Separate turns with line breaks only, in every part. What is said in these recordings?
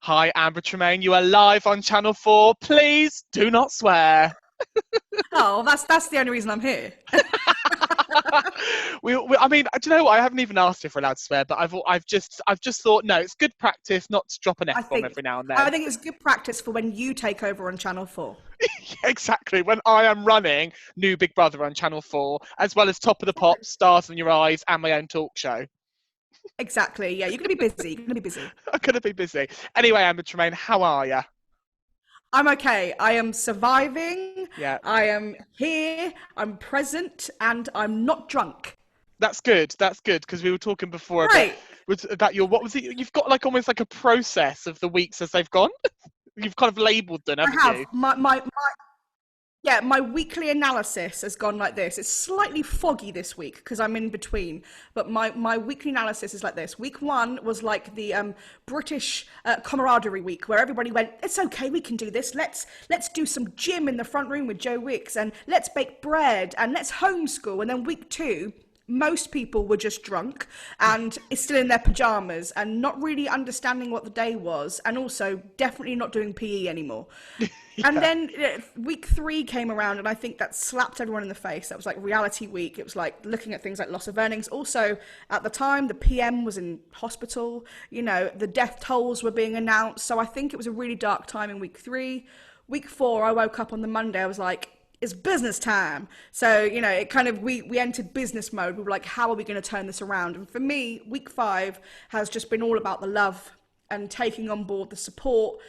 Hi, Amber Tremain. You are live on Channel 4. Please do not swear.
Oh, that's the only reason I'm here.
I mean, do you know what? I haven't even asked if we're allowed to swear, but I've just thought, no, it's good practice not to drop an
I
F-bomb
think
every now and
I
then.
think it's good practice for when you take over on Channel 4.
Yeah, exactly. When I am running new Big Brother on Channel 4, as well as Top of the Pops, Stars in Your Eyes, and my own talk show.
Exactly. Yeah, you're gonna be busy. You're gonna be busy.
I'm going to be busy. Anyway, Amber Tremain, how are you?
I'm okay. I am surviving.
Yeah.
I am here. I'm present, and I'm not drunk.
That's good. That's good because we were talking before about
Great.
about your what was it? You've got like almost like a process of the weeks as they've gone. You've kind of labelled them,
I
haven't
have
you?
my weekly analysis has gone like this. It's slightly foggy this week because I'm in between, but my weekly analysis is like this. Week one was like the British camaraderie week where everybody went, it's okay, we can do this. Let's do some gym in the front room with Joe Wicks, and let's bake bread, and let's homeschool. And then week two, most people were just drunk and is still in their pajamas and not really understanding what the day was, and also definitely not doing PE anymore. And
Yeah.
then week three came around, and I think that slapped everyone in the face. That was like reality week. It was like looking at things like loss of earnings. Also, at the time, the PM was in hospital. You know, the death tolls were being announced. So I think it was a really dark time in week three. Week four, I woke up on the Monday. I was like, it's business time. So, you know, it kind of, we entered business mode. We were like, how are we going to turn this around? And for me, week five has just been all about the love and taking on board the support,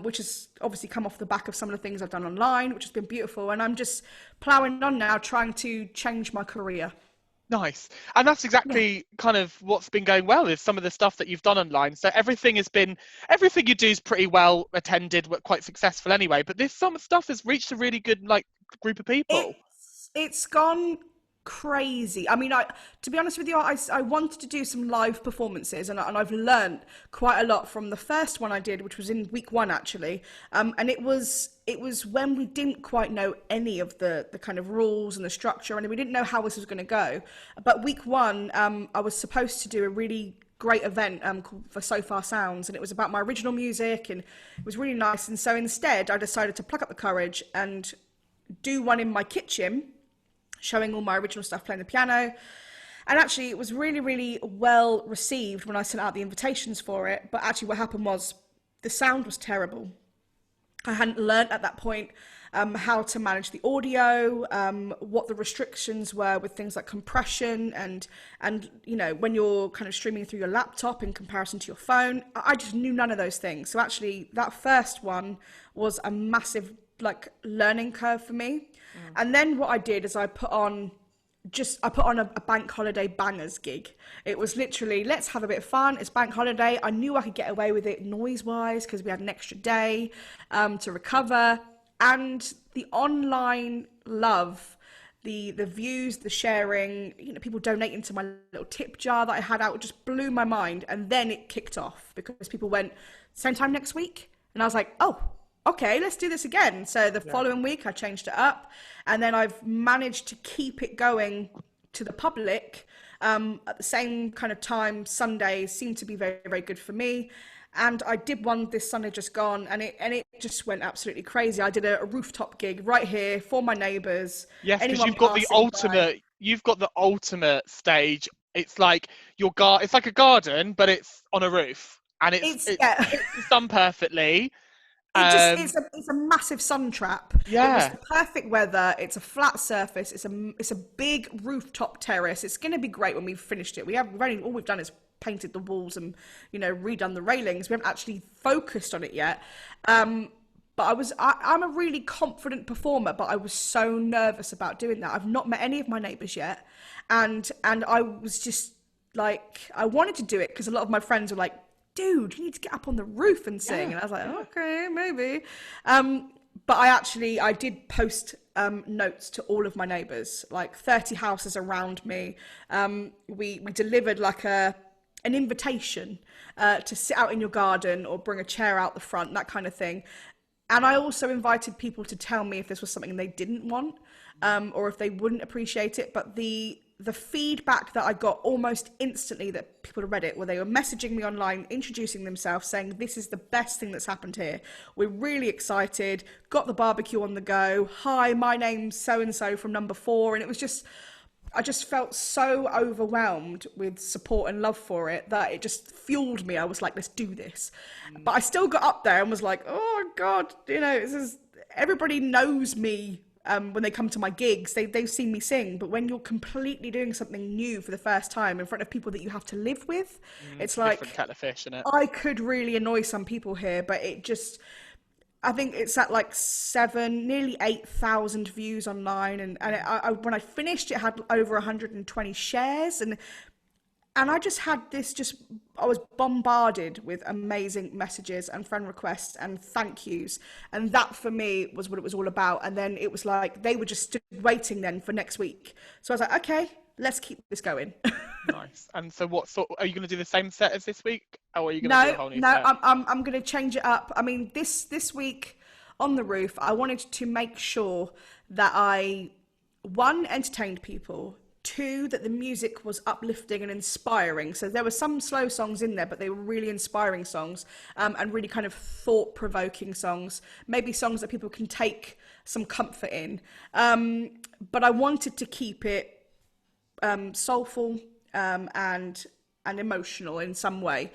which has obviously come off the back of some of the things I've done online, which has been beautiful. And I'm just ploughing on now, trying to change my career.
Nice. And that's
Yeah.
exactly kind of what's been going well is some of the stuff that you've done online. So everything you do is pretty well attended, quite successful anyway. But this some stuff has reached a really good like group of people.
It's gone crazy. I mean, to be honest with you, I wanted to do some live performances, and I've learned quite a lot from the first one I did, which was in week one actually. And it was when we didn't quite know any of the kind of rules and the structure, and we didn't know how this was going to go. But week one, I was supposed to do a really great event called for So Far Sounds, and it was about my original music, and it was really nice. And so instead, I decided to pluck up the courage and do one in my kitchen, showing all my original stuff, playing the piano. And actually, it was really, really well received when I sent out the invitations for it. But actually, what happened was the sound was terrible. I hadn't learnt at that point how to manage the audio, what the restrictions were with things like compression, and you know, when you're kind of streaming through your laptop in comparison to your phone. I just knew none of those things. So actually, that first one was a massive like learning curve for me.
Mm.
And then what I did is I put on a bank holiday bangers gig. It was literally, let's have a bit of fun. It's bank holiday. I knew I could get away with it noise wise because we had an extra day to recover. And the online love, the views, the sharing, you know, people donating to my little tip jar that I had out, it just blew my mind. And then it kicked off because people went, same time next week. And I was like, oh, okay, let's do this again. So the
Yeah.
following week, I changed it up, and then I've managed to keep it going to the public at the same kind of time. Sundays seem to be very, very good for me. And I did one this Sunday just gone, and it just went absolutely crazy. I did a rooftop gig right here for my neighbours,
Yes, because
anyone passing by.
you've got the ultimate stage. It's like it's like a garden, but it's on a roof. And
It's
it
yeah.
hits the sun perfectly.
It just
Um
it's a massive sun trap. It was
yeah.
the perfect weather. It's a flat surface. It's a big rooftop terrace. It's going to be great when we've finished it. We've only all we've done is painted the walls and, you know, redone the railings. We haven't actually focused on it yet. But I'm a really confident performer, but I was so nervous about doing that. I've not met any of my neighbours yet, and I was just like, I wanted to do it because a lot of my friends were like, dude, you need to get up on the roof and sing.
Yeah.
And I was like,
Yeah.
okay, maybe. But I did post notes to all of my neighbours, like 30 houses around me. We delivered like an invitation to sit out in your garden or bring a chair out the front, that kind of thing. And I also invited people to tell me if this was something they didn't want, or if they wouldn't appreciate it. But the feedback that I got almost instantly that people had read it, where they were messaging me online, introducing themselves, saying, this is the best thing that's happened here. We're really excited, got the barbecue on the go. Hi, my name's so-and-so from number 4. And it was just, I just felt so overwhelmed with support and love for it that it just fueled me. I was like, let's do this. But I still got up there and was like, oh God, this is, everybody knows me. When they come to my gigs, they've seen me sing, but when you're completely doing something new for the first time in front of people that you have to live with, it's like
different kettle of fish, isn't it?
I could really annoy some people here, but it just, I think it's at like nearly 8,000 views online, and when I finished, it had over 120 shares, and I just had this, I was bombarded with amazing messages and friend requests and thank yous. And that for me was what it was all about. And then it was like, they were just stood waiting then for next week. So I was like, okay, let's keep this going.
Nice. And so what sort, are you going to do the same set as this week? Or are you going to do a whole new set?
No, I'm going to change it up. I mean, this week on the roof, I wanted to make sure that I, one, entertained people, 2, that the music was uplifting and inspiring. So there were some slow songs in there, but they were really inspiring songs, and really kind of thought-provoking songs, maybe songs that people can take some comfort in. But I wanted to keep it soulful and emotional in some way.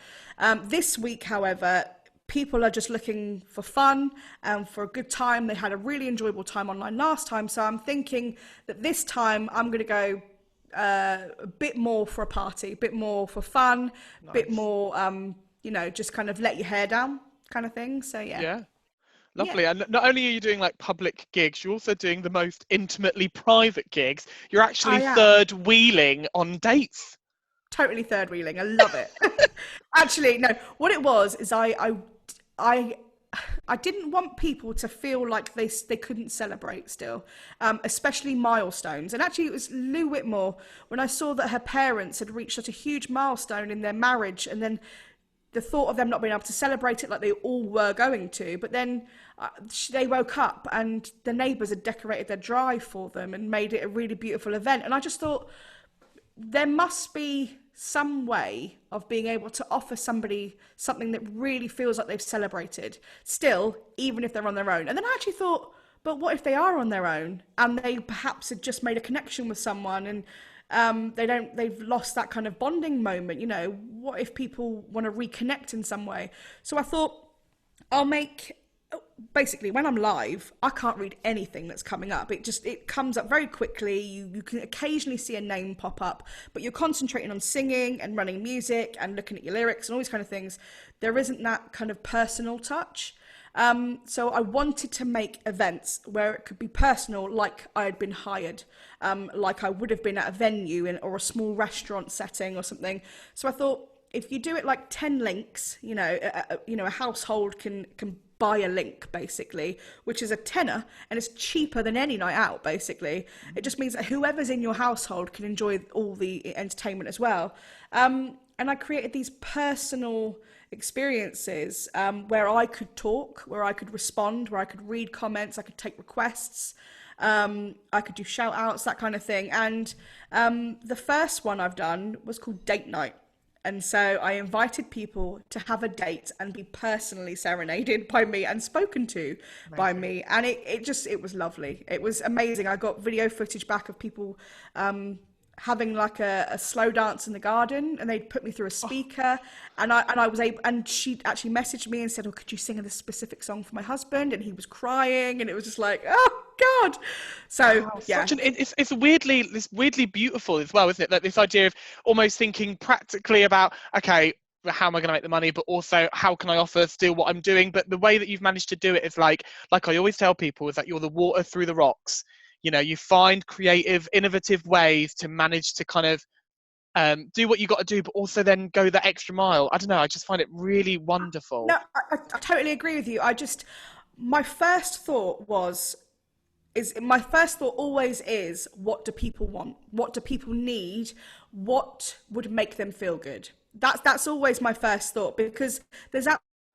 This week, however, people are just looking for fun and for a good time. They had a really enjoyable time online last time, so I'm thinking that this time I'm going to go a bit more for a party, a bit more for fun, a bit more, just kind of let your hair down kind of thing. So yeah.
Lovely. Yeah. And not only are you doing like public gigs, you're also doing the most intimately private gigs. You're actually third wheeling on dates.
Totally third wheeling. I love it. Actually, no, what it was is I didn't want people to feel like they couldn't celebrate still, especially milestones. And actually, it was Lou Whitmore, when I saw that her parents had reached such a huge milestone in their marriage, and then the thought of them not being able to celebrate it like they all were going to, but then they woke up and the neighbours had decorated their drive for them and made it a really beautiful event. And I just thought, there must be some way of being able to offer somebody something that really feels like they've celebrated still, even if they're on their own. And then I actually thought, but what if they are on their own and they perhaps had just made a connection with someone and they've lost that kind of bonding moment? What if people want to reconnect in some way? So I thought, basically, when I'm live, I can't read anything that's coming up. It comes up very quickly. You can occasionally see a name pop up, but you're concentrating on singing and running music and looking at your lyrics and all these kind of things. There isn't that kind of personal touch. So I wanted to make events where it could be personal, like I had been hired, like I would have been at a venue or a small restaurant setting or something. So I thought, if you do it like 10 links, a household can buy a link, basically, which is a tenner, and it's cheaper than any night out, basically. It just means that whoever's in your household can enjoy all the entertainment as well. And I created these personal experiences where I could talk, where I could respond, where I could read comments, I could take requests, I could do shout outs, that kind of thing. And the first one I've done was called Date Night. And so I invited people to have a date and be personally serenaded by me and spoken to by me. And it was lovely. It was amazing. I got video footage back of people having like a slow dance in the garden, and they'd put me through a speaker, and I was able, and she actually messaged me and said, oh, could you sing a specific song for my husband? And he was crying, and it was just like, oh God. So
wow,
yeah,
it's weirdly beautiful as well, isn't it? That this idea of almost thinking practically about, okay, how am I going to make the money, but also how can I offer still what I'm doing? But the way that you've managed to do it is like I always tell people, is that you're the water through the rocks. You find creative, innovative ways to manage to kind of do what you got to do, but also then go that extra mile. I don't know. I just find it really wonderful.
No, I totally agree with you. My first thought always is, what do people want? What do people need? What would make them feel good? That's always my first thought, because there's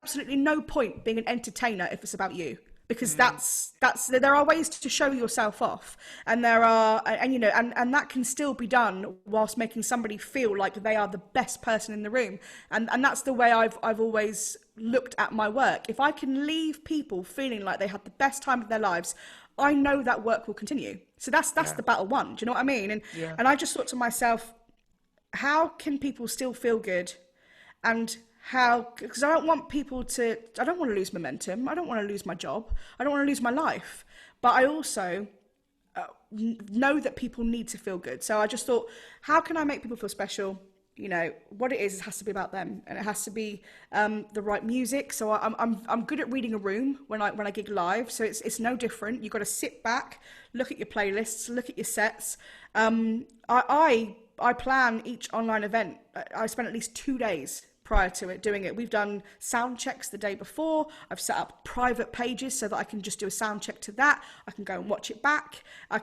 absolutely no point being an entertainer if it's about you. because there are ways to show yourself off, and there are, and you know, and that can still be done whilst making somebody feel like they are the best person in the room, and that's the way I've always looked at my work. If I can leave people feeling like they had the best time of their lives, I know that work will continue. So that's the battle won. Do you know what I mean? And I just thought to myself, how can people still feel good, and how, because I don't want to lose momentum. I don't want to lose my job. I don't want to lose my life. But I also know that people need to feel good. So I just thought, how can I make people feel special? You know, what it has to be about them, and it has to be the right music. So I'm good at reading a room when I gig live. So it's no different. You've got to sit back, look at your playlists, look at your sets. I plan each online event. I spend at least 2 days prior to it doing it. We've done sound checks the day before. I've set up private pages so that I can just do a sound check to that. I can go and watch it back. I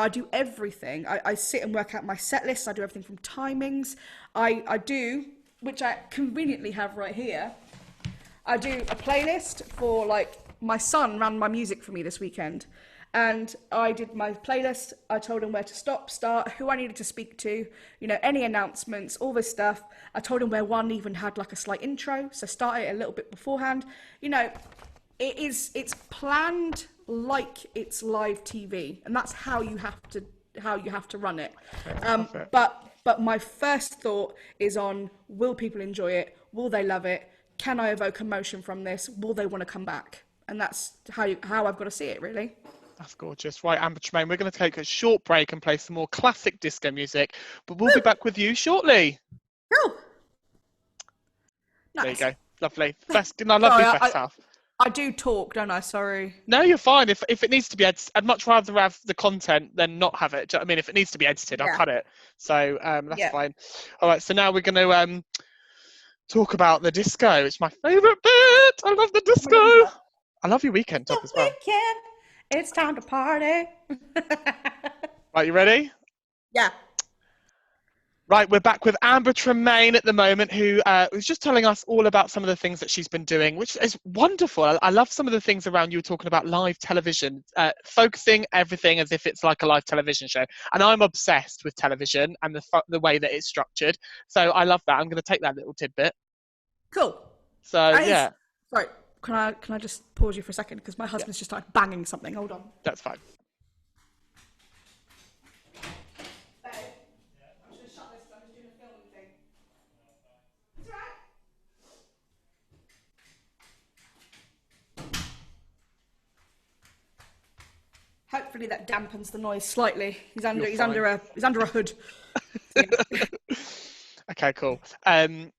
do everything. I sit and work out my set lists. I do everything from timings. I do, which I conveniently have right here, I do a playlist for, like, my son ran my music for me this weekend. And I did my playlist. I told him where to stop, start, who I needed to speak to, you know, any announcements, all this stuff. I told him where one even had like a slight intro, so start it a little bit beforehand. You know, it's planned like it's live TV, and that's how you have to run it. But my first thought is on, will people enjoy it? Will they love it? Can I evoke emotion from this? Will they want to come back? And that's how I've got to see it, really.
That's gorgeous. Right, Amber Tremain, we're going to take a short break and play some more classic disco music, but we'll be back with you shortly.
Cool.
Nice. There you go. Lovely. Lovely
Sorry,
first half.
I do talk, don't I? Sorry.
No, you're fine. If it needs to be edited, I'd much rather have the content than not have it. Do you know what I mean? If it needs to be edited, I'll cut it. So that's fine. All right, so now we're going to talk about the disco. It's my favourite bit. I love the disco. I love your weekend top as well.
It's time to party.
Right, you ready?
Yeah.
Right, we're back with Amber Tremain at the moment, who was just telling us all about some of the things that she's been doing, which is wonderful. I love some of the things around you were talking about live television, focusing everything as if it's like a live television show. And I'm obsessed with television and the way that it's structured. So I love that. I'm going to take that little tidbit.
Cool.
So, yeah.
Sorry. Can I just pause you for a second, because my husband's just started banging something. Hold on.
That's fine.
Babe, I'm just gonna shut this. I'm just doing a filming thing. It's alright. Hopefully that dampens the noise slightly. He's under a hood.
Okay, cool. I can't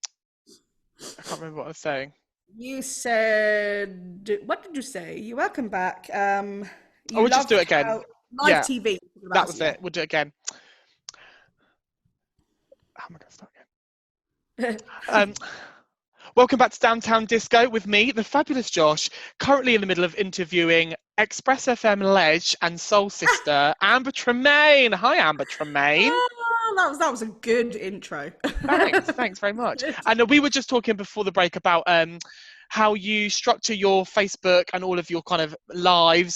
remember what I was saying.
You said, what did you say? You're welcome back.
We'll just do it again.
Live TV.
That was it. We'll do it again. How am I going to start again? Welcome back to Downtown Disco with me, the fabulous Josh, currently in the middle of interviewing Express FM Ledge and Soul Sister, Amber Tremain. Hi, Amber Tremain.
That was a good intro.
Thanks very much. And we were just talking before the break about how you structure your Facebook and all of your kind of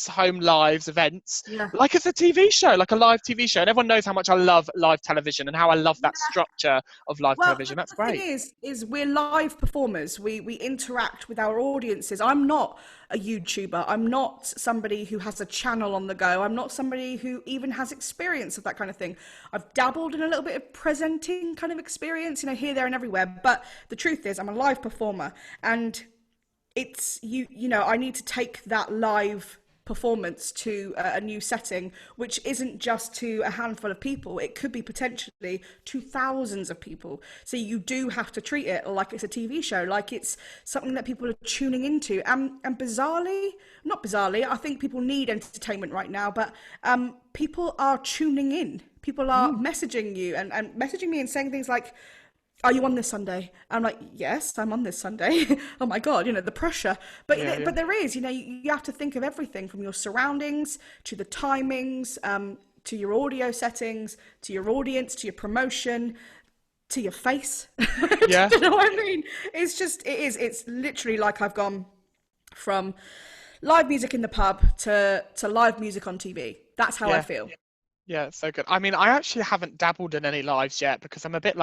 home lives, events, like it's a TV show, like a live TV show. And everyone knows how much I love live television and how I love that structure of live television. That's great.
The thing is we're live performers. We interact with our audiences. I'm not a YouTuber. I'm not somebody who has a channel on the go. I'm not somebody who even has experience of that kind of thing. I've dabbled in a little bit of presenting kind of experience, here, there and everywhere. But the truth is I'm a live performer, and it's I need to take that live performance to a new setting, which isn't just to a handful of people. It could be potentially to thousands of people. So you do have to treat it like it's a TV show, like it's something that people are tuning into. And not bizarrely, I think people need entertainment right now, but people are tuning in. People are messaging you and messaging me and saying things like, are you on this Sunday? I'm like, yes, I'm on this Sunday. Oh my God, the pressure. But but there is, you have to think of everything from your surroundings to the timings, to your audio settings, to your audience, to your promotion, to your face.
Yeah.
Do you know what I mean? It's literally like I've gone from live music in the pub to live music on TV. That's how I
Yeah.
feel.
Yeah, it's so good. I mean, I actually haven't dabbled in any lives yet because I'm a bit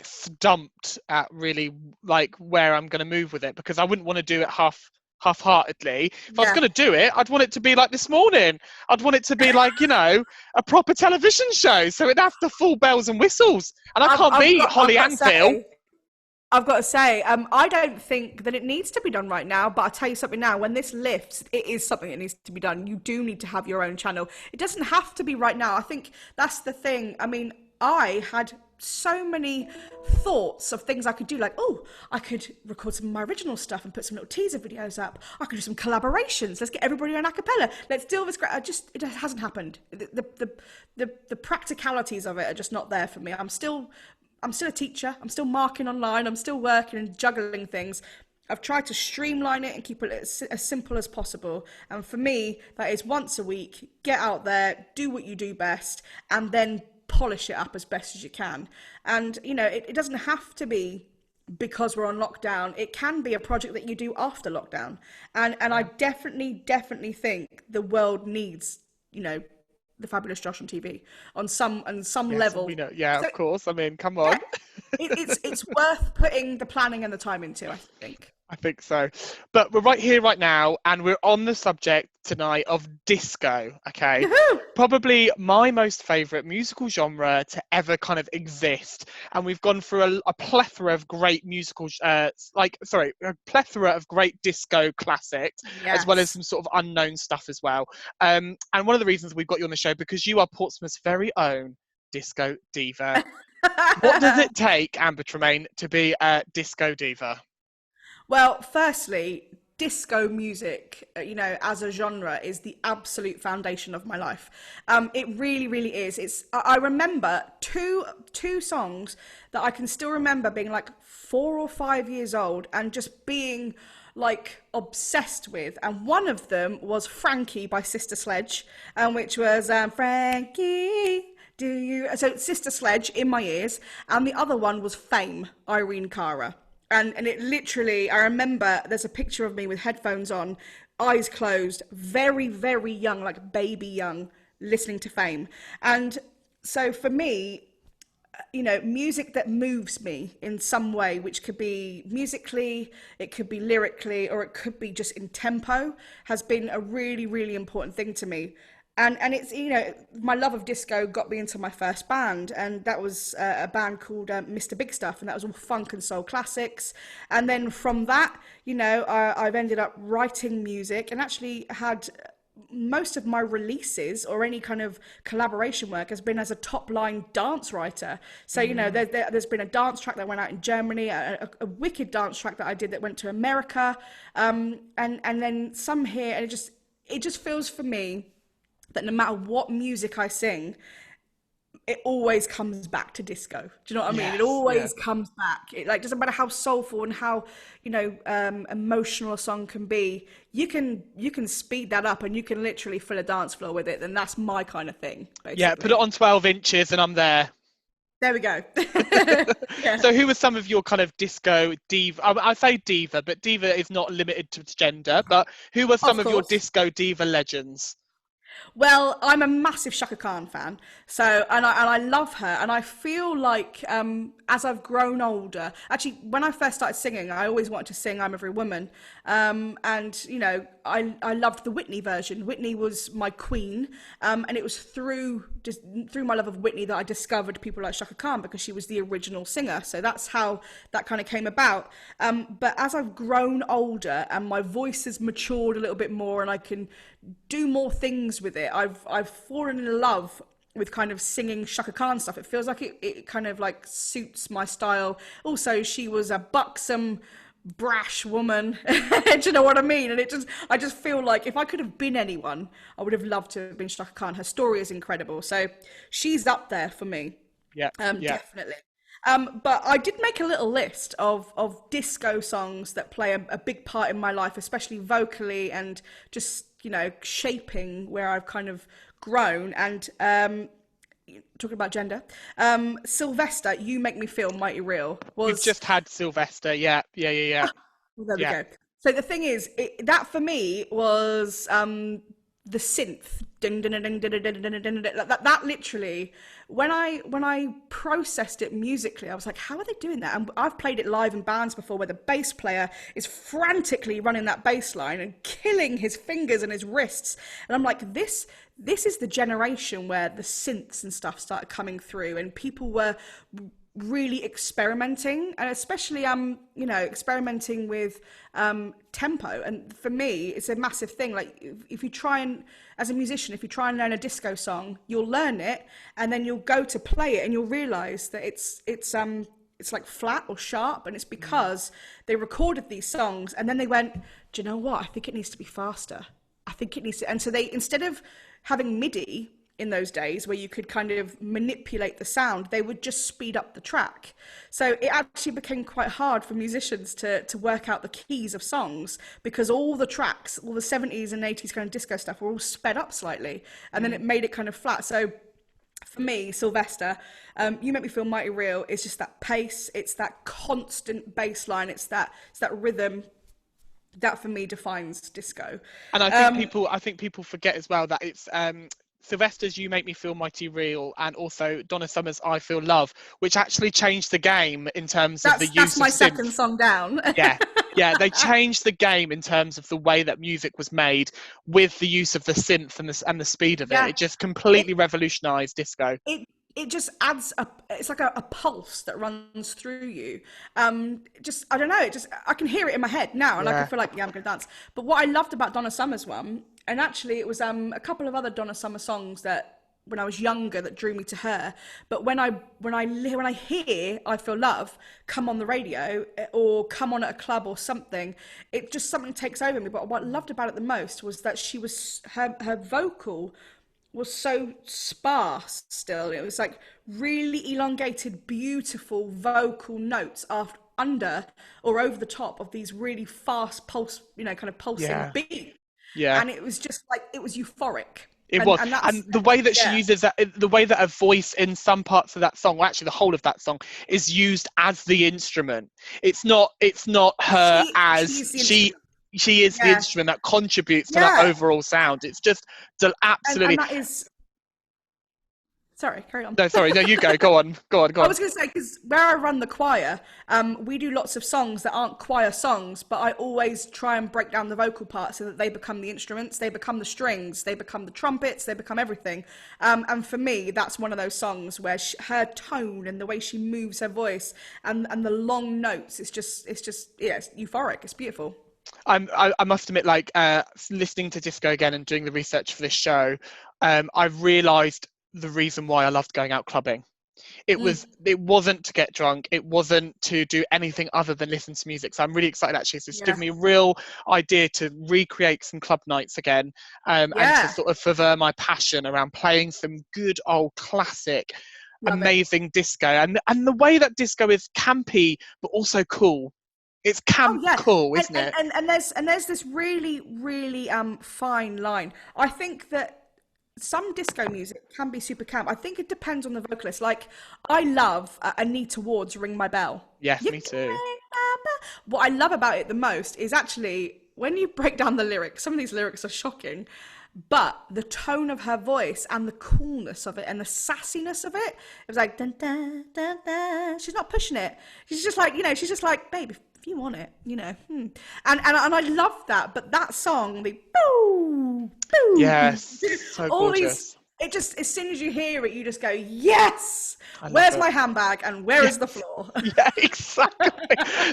stumped at really like where I'm going to move with it because I wouldn't want to do it half-heartedly. If I was
Yeah.
going to do it, I'd want it to be like this morning. I'd want it to be like, a proper television show. So it'd have the full bells and whistles. And I can't be
I've
Holly
got to
Anfield.
say, I've got to say, I don't think that it needs to be done right now, but I'll tell you something now. When this lifts, it is something that needs to be done. You do need to have your own channel. It doesn't have to be right now. I think that's the thing. I mean, I had so many thoughts of things I could do, like, oh, I could record some of my original stuff and put some little teaser videos up. I could do some collaborations. Let's get everybody on a cappella. Let's deal with this. It hasn't happened. The practicalities of it are just not there for me. I'm still a teacher. I'm still marking online. I'm still working and juggling things. I've tried to streamline it and keep it as simple as possible. And for me, that is once a week, get out there, do what you do best, and then polish it up as best as you can. And, it doesn't have to be because we're on lockdown. It can be a project that you do after lockdown. And I definitely think the world needs, the fabulous Josh on TV on some
Yes,
level.
we know. Yeah,
So
of course. I mean, come
yeah,
on.
it's worth putting the planning and the time into, I think.
I think so. But we're right here, right now, and we're on the subject tonight of disco, okay?
Woohoo!
Probably my most favourite musical genre to ever kind of exist. And we've gone through a plethora of great a plethora of great disco classics, as well as
Yes.
some sort of unknown stuff as well. And one of the reasons we've got you on the show, because you are Portsmouth's very own disco diva. What does it take, Amber Tremain, to be a disco diva?
Well, firstly, disco music, as a genre, is the absolute foundation of my life. It really, really is. I remember two songs that I can still remember being like 4 or 5 years old and just being like obsessed with. And one of them was Frankie by Sister Sledge, which was Frankie. Do you? So Sister Sledge in my ears, and the other one was Fame, Irene Cara. And it literally, I remember there's a picture of me with headphones on, eyes closed, very, very young, like baby young, listening to Fame. And so for me, music that moves me in some way, which could be musically, it could be lyrically, or it could be just in tempo, has been a really, really important thing to me. And it's, my love of disco got me into my first band, and that was a band called Mr. Big Stuff, and that was all funk and soul classics. And then from that, I've ended up writing music and actually had most of my releases or any kind of collaboration work has been as a top line dance writer. So, there's been a dance track that went out in Germany, a wicked dance track that I did that went to America, and then some here, and it just feels for me that no matter what music I sing, it always comes back to disco. Do you know what I mean? It
Yes, yeah.
always comes back. It like doesn't matter how soulful and how emotional a song can be. You can speed that up and you can literally fill a dance floor with it. And that's my kind of thing,
Yeah, put it
basically.
on 12 inches and I'm there.
There we go. Yeah,
So who are some of your kind of disco diva? I say diva, but diva is not limited to gender. But who are some
of
of your
course.
disco diva legends?
Well, I'm a massive Shaka Khan fan, so and I love her, and I feel like as I've grown older, actually, when I first started singing, I always wanted to sing "I'm Every Woman," and I loved the Whitney version. Whitney was my queen, and it was through my love of Whitney that I discovered people like Shaka Khan because she was the original singer. So that's how that kind of came about. But as I've grown older and my voice has matured a little bit more, and I can do more things with it, I've fallen in love with kind of singing Shaka Khan stuff. It feels like it kind of like suits my style. Also, she was a buxom, brash woman. Do you know what I mean? And I just feel like if I could have been anyone, I would have loved to have been Shaka Khan. Her story is incredible. So she's up there for me.
Yeah, yeah.
Definitely. But I did make a little list of disco songs that play a big part in my life, especially vocally and just, shaping where I've kind of grown. And talking about gender, Sylvester, You Make Me Feel Mighty Real
You've
was,
just had Sylvester. Yeah, yeah, yeah, yeah.
well, there we
Yeah.
go. So the thing is, that for me was the synth. Ding, ding, ding, ding, ding, ding, ding, ding, ding. That literally, when I processed it musically, I was like, how are they doing that? And I've played it live in bands before, where the bass player is frantically running that bass line and killing his fingers and his wrists, and I'm like, this is the generation where the synths and stuff started coming through, and people were really experimenting, and especially experimenting with tempo. And for me, it's a massive thing. Like, if you try and, as a musician, if you try and learn a disco song, you'll learn it, and then you'll go to play it and you'll realize that it's like flat or sharp, and it's because they recorded these songs and then they went, do you know what, I think it needs to be faster, I think it needs to. And so they, instead of having MIDI in those days where you could kind of manipulate the sound, they would just speed up the track. So it actually became quite hard for musicians to work out the keys of songs, because all the tracks, all the 70s and 80s kind of disco stuff were all sped up slightly, and then it made it kind of flat. So for me, Sylvester, You Make Me Feel Mighty Real is just that pace, it's that constant bass line, it's that rhythm that for me defines disco.
And I think people forget as well that it's Sylvester's You Make Me Feel Mighty Real, and also Donna Summer's I Feel Love, which actually changed the game in terms of the use of synth.
That's my second song down.
Yeah, they changed the game in terms of the way that music was made with the use of the synth and the speed of it. It just completely revolutionized disco.
It just adds it's like a pulse that runs through you. Just, I don't know, I can hear it in my head now, and I can feel like, I'm gonna dance. But what I loved about Donna Summer's one, and actually it was a couple of other Donna Summer songs that when I was younger that drew me to her. But when I hear I Feel Love come on the radio or come on at a club or something, it just, something takes over me. But what I loved about it the most was that her vocal was so sparse still. It was like really elongated, beautiful vocal notes under or over the top of these really fast pulse, kind of pulsing beat.
Yeah.
And it was just like, it was euphoric.
And the way that she uses that, the way that her voice in some parts of that song, or actually the whole of that song, is used as the instrument. It's not her she is the instrument that contributes to that overall sound. It's just absolutely.
And that is. Sorry, carry on.
No, sorry, no, you go. Go on.
I was going to say, because where I run the choir, we do lots of songs that aren't choir songs, but I always try and break down the vocal parts so that they become the instruments, they become the strings, they become the trumpets, they become everything. And for me, that's one of those songs where her tone and the way she moves her voice and the long notes, it's just it's euphoric. It's beautiful.
I must admit, like listening to disco again and doing the research for this show, I've realised the reason why I loved going out clubbing. It wasn't to get drunk, it wasn't to do anything other than listen to music. So I'm really excited actually. So it's given me a real idea to recreate some club nights again, and to sort of further my passion around playing some good old classic amazing disco, and the way that disco is campy but also cool. It's cool, isn't it?
And there's this really, really fine line. I think that some disco music can be super camp. I think it depends on the vocalist. Like, I love Anita Ward's Ring My Bell.
Yes, me too.
What I love about it the most is actually when you break down the lyrics, some of these lyrics are shocking, but the tone of her voice and the coolness of it and the sassiness of it, it was like, dun, dun, dun, dun. She's not pushing it. She's just like, she's just like, babe, if you want it, And I love that. But that song, the boo, boo.
Yes, so
all
gorgeous.
It just, as soon as you hear it, you just go, yes! Where's my handbag and where is the floor?
Yeah, exactly.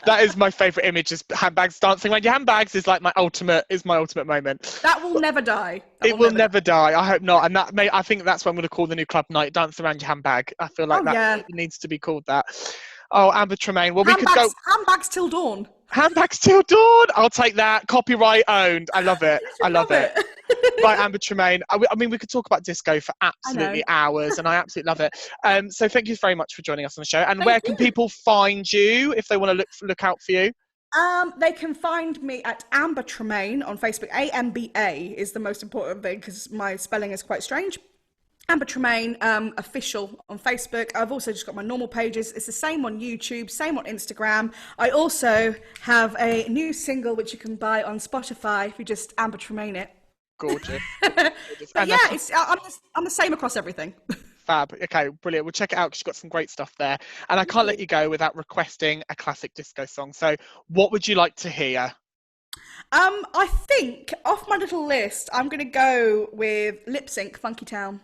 That is my favourite image, is handbags dancing around your handbags is like my ultimate moment.
That will never die.
It will never die. I hope not. And I think that's what I'm going to call the new club night, Dance Around Your Handbag. I feel like it needs to be called that. Oh, Amber Tremain. Well, we could go.
Handbags till dawn.
Handbags till dawn. I'll take that. Copyright owned. I love it. I love it. Right, Amber Tremain. I mean, we could talk about disco for absolutely hours, and I absolutely love it. So thank you very much for joining us on the show. And where can people find you if they want to look out for you?
They can find me at Amber Tremain on Facebook. AMBA is the most important thing because my spelling is quite strange. Amber Tremain official on Facebook. I've also just got my normal pages. It's the same on YouTube, same on Instagram. I also have a new single which you can buy on Spotify if you just Amber Tremain it.
Gorgeous. Gorgeous.
But yeah, I'm the same across everything.
Fab. Okay, brilliant. We'll check it out because you've got some great stuff there. And I can't let you go without requesting a classic disco song. So what would you like to hear?
I think off my little list, I'm going to go with Lip Sync Funky Town.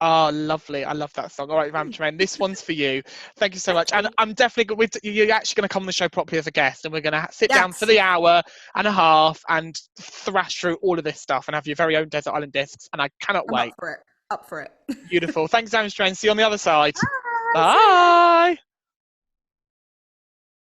Oh, lovely. I love that song. All right, Ram Tremain, this one's for you. Thank you so much. And I'm definitely, you're actually going to come on the show properly as a guest, and we're going to sit down for the hour and a half and thrash through all of this stuff and have your very own Desert Island Discs. And I cannot wait.
Up for it.
Beautiful. Thanks, Ram Tremain. See you on the other side.
Bye.
Bye.